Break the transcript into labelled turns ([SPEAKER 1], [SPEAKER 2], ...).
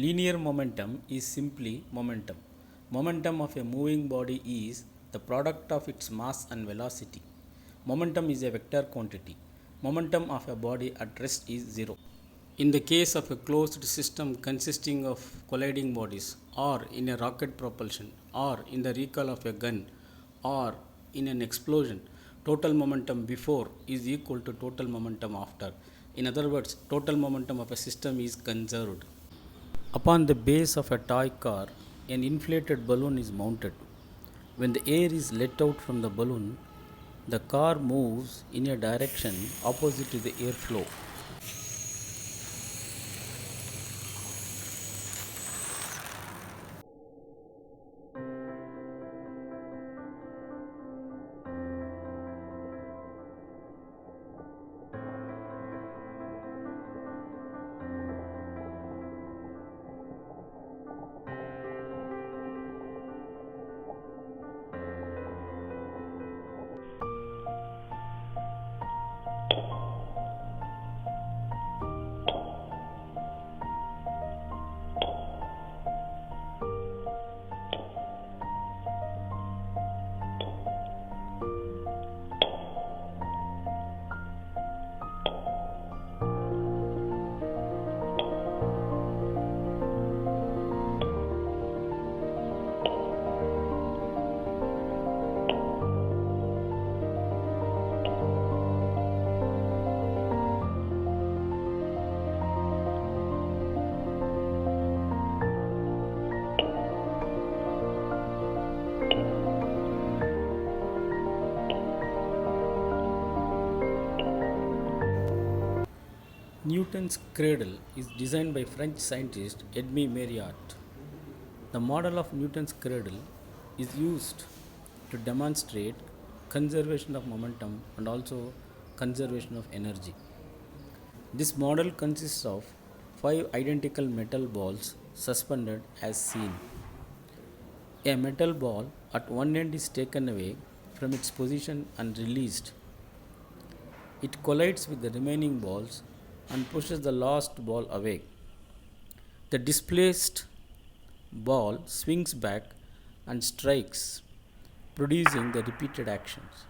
[SPEAKER 1] Linear momentum is simply momentum. Momentum of a moving body is the product of its mass and velocity. Momentum is a vector quantity. Momentum of a body at rest is zero. In the case of a closed system consisting of colliding bodies, or in a rocket propulsion, or in the recoil of a gun, or in an explosion, total momentum before is equal to total momentum after. In other words, total momentum of a system is conserved. Upon the base of a toy car, an inflated balloon is mounted. When the air is let out from the balloon, the car moves in a direction opposite to the airflow. Newton's cradle is designed by French scientist Edmé Marriott. The model of Newton's cradle is used to demonstrate conservation of momentum and also conservation of energy. This model consists of five identical metal balls suspended as seen. A metal ball at one end is taken away from its position and released. It collides with the remaining balls and pushes the last ball away. The displaced ball swings back and strikes, producing the repeated actions.